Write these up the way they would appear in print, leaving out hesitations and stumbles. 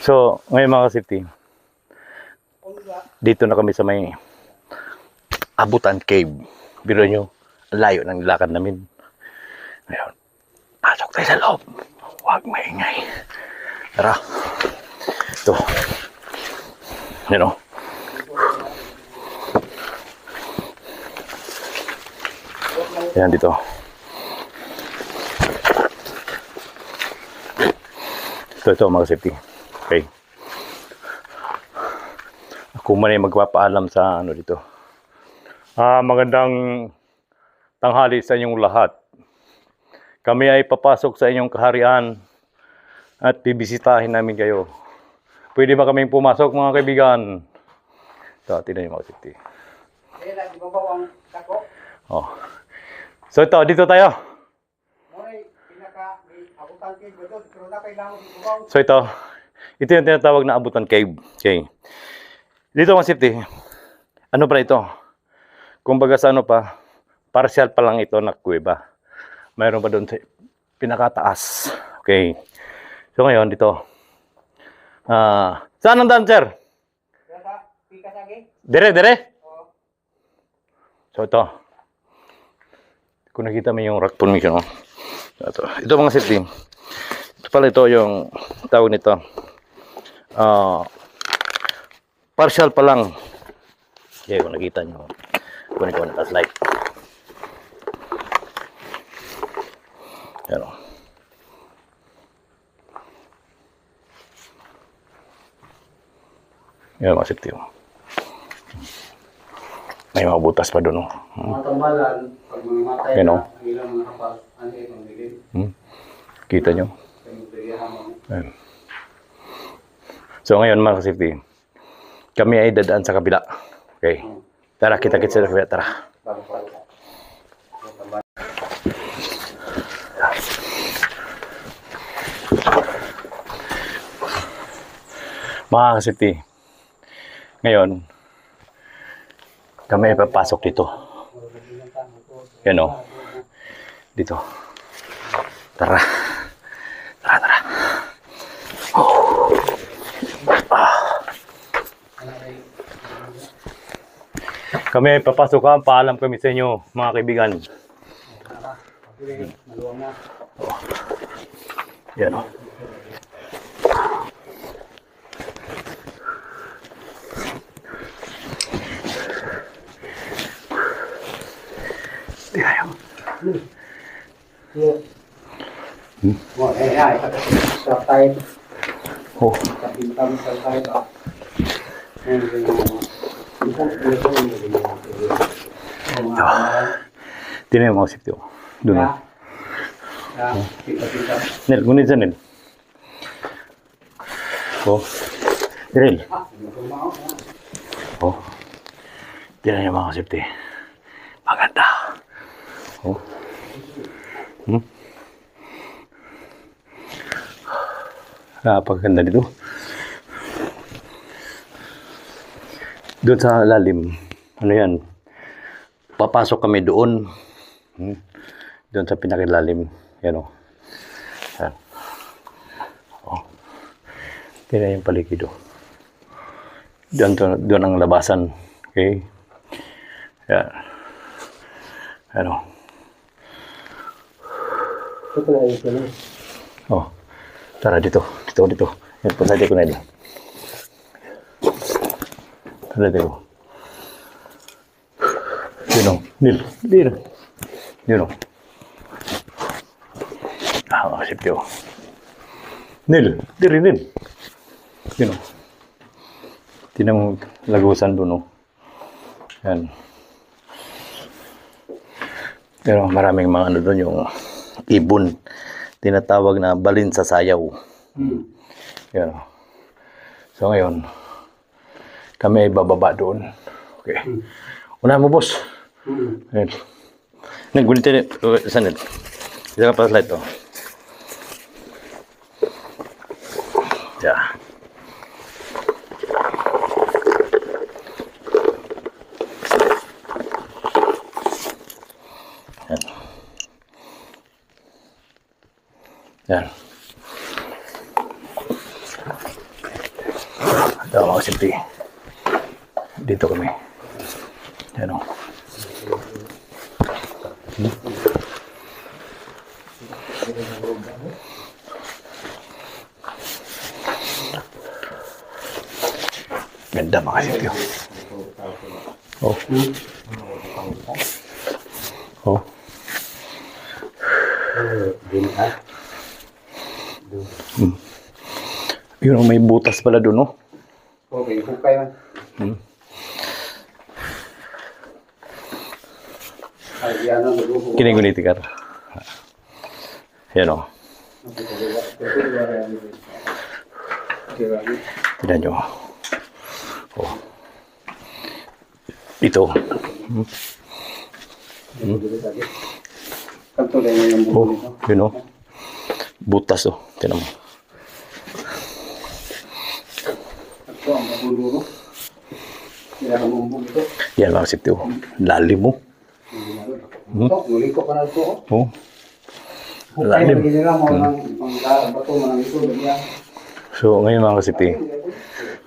So, ngayon mga ka-safety, dito na kami sa may Abutan Cave. Biro nyo, layo ng lakad namin. Ngayon, pasok tayo sa loob. Huwag maingay. Tara. Ito. Yan o. Yan dito. Ito mga safety. Okay. Ako man ay magpapaalam sa ano dito. Magandang tanghali sa inyong lahat. Kami ay papasok sa inyong kaharian at bibisitahin namin kayo. Pwede ba kaming pumasok mga kaibigan? Ito, tingnan niyo mga safety. Oh. So ito, dito tayo. So ito yung tinatawag na Abutan Cave. Okay. Dito mga safety, ano pa ito? Kumbaga sa ano pa, partial pa lang ito na kuweba. Mayroon pa doon sa pinakataas. Okay. So ngayon dito. Saan ang daan, sir? Dire? So ito. Kung nakita mo yung rock formation, oh. Ito mga safety. Ito pala ito yung tawag nito. Partial pa lang. Okay, kung nakita nyo. Kunin ko na light. Yan o. Yan mga safety. May mga butas pa doon. Mga tambalan, pag mamatay Yan, na, oh. ang ilang mga kapal, ano yung dilim? Kita nyo? Yung dilim. Ayan. So ngayon mga safety, kami ay dadaan sa kabila. Okay. Tara, kita-kits sa kabila. Tara. Mga safety, ngayon, kami ay papasok dito. Yan o. Dito. Tara. Tara. Kami ay papasok ha. Paalam kami sa inyo, mga kaibigan. Yan o. Di tayo. Oh. Tinan yung mga safety ko. Doon. Nel, gunit sa Nel. Oh. Nel. Oh. Tinan yung mga safety. Maganda. Oh. Napakaganda dito. Doon sa lalim, ano yan, papasok kami doon. Doon sa pinakilalim. Yan o. Yan. Oh. Tingnan yung paligid o. Doon ang labasan. Okay. Yan. Ano. Oh. Tara dito. Dito. Yan po sabi ko na dito. Tara dito. Yun o. Nil. Yun o. Safety o. Nil. Yun o. Tinang lagusan doon o. Yan. Pero maraming mga ano doon yung ibon. Tinatawag na balin sa sayaw. Yan. So ngayon, kami ay bababa doon. Okay. Unahan mo, boss. Ayan. Naggunit tayo. Saan yun? Isa ka pa slide to. Yeah. Yan. Ito mga kasipti. Dito kami. Yan o. Ganda mga kasipti. Oh. Oh. Yun, may butas pala doon, no? Okay, hukay man. Ay, yan ang nagbubuo. Kiniguniti ka. Yan, o. Tignan nyo. Oh. Ito. Kanto din yung buo Oh, nito. yun, o. Butas, o. Tignan mo. Ito ang mabuluro. Kaya ang bumbong ito. Yan mga kasipti, o. Lalim mo. Ito, muli ko pa na ito. Oh. Hukay Lalim. na nila mo ng bato mo ng ito. Ganyan. So, ngayon mga kasipti,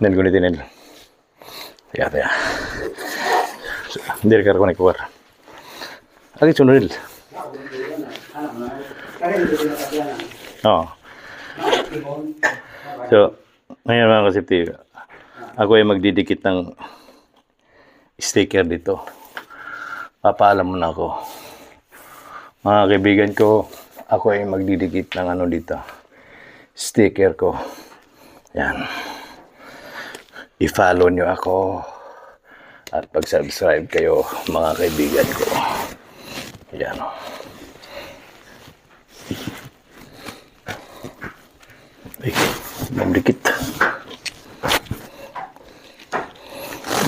nilgunitin nila. Taya. So, hindi rin karako na ikuwar. Agad sunod nila. Oo. So, ngayon mga kasipti, ako ay magdidikit ng sticker dito. Papaalam mo na ako. Mga kaibigan ko, ako ay magdidikit ng ano dito. Sticker ko. Yan. I-follow nyo ako. At pag-subscribe kayo, mga kaibigan ko. Yan. Ay, mamdikit.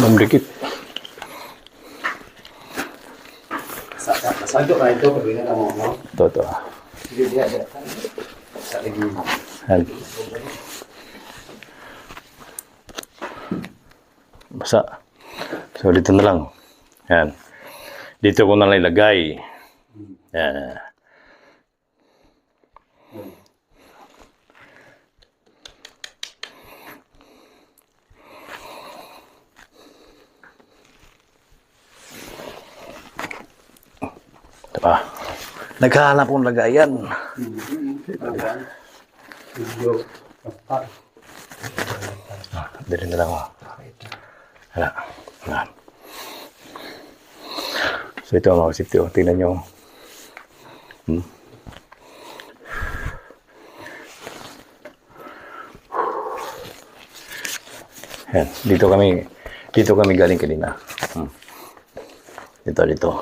Mamdikit. Santo ka ito, pagbigan mo, no? Ito. Hindi, sa tingin mo. Yan. Basa. So, dito na lang. Yan. Dito ko na lang ilagay. Yan. Diba? Naghahanap kong lagayan. Video. Dali na lang ako. Hala. Yan. So ito mga kasipti. Tingnan nyo. Yan. Dito kami galing kanina. Dito.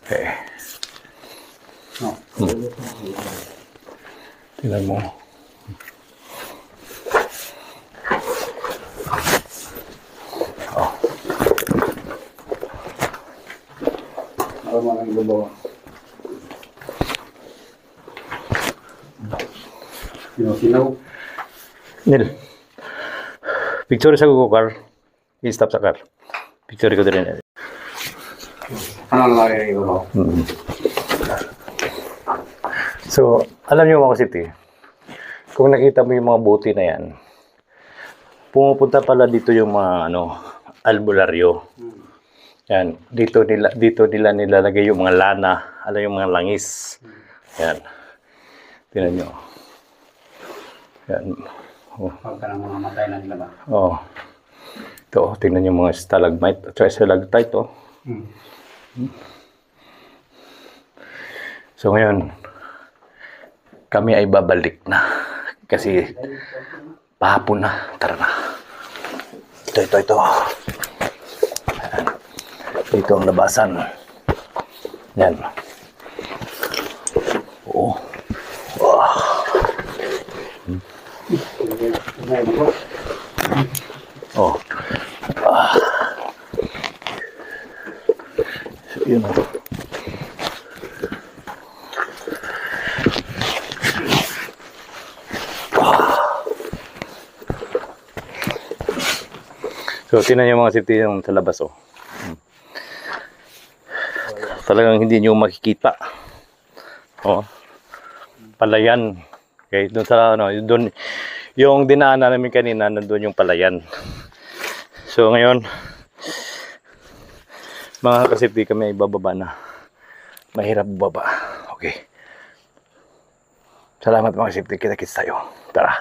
Okay. No. Tingnan mo. Oh. Ako mo nang ibabawa. Sinaw. Nil. Picture sa Google car. I-stop sa car. Picture ko din. Ano lang yung ibabawa? So, alam niyo mga kasipti, kung nakita mo yung mga buti na yan, pumupunta pala dito yung mga albularyo. Yan, dito nila nilalagay yung mga lana, alam yung mga langis. Yan. Tingnan niyo. Yan. Oh. Pagka nang mga matay na nila ba? Oh. Ito, tingnan niyo mga stalagmite at stalactite, oh. So ngayon, kami ay babalik na kasi pahapon na. Tara na. Ito. Ayan. Dito ang labasan. Yan. Oo. Oh. So, yun. So, tinan yung mga safety yung sa labas, oh. Talagang hindi nyo makikita. Oh. Palayan. Okay, doon sa, doon, Yung dinaanan namin kanina, nandun yung palayan. So ngayon, mga kasipti, kami ay bababa na. Mahirap baba. Okay. Salamat mga kasipti. Kita-kits tayo. Tara.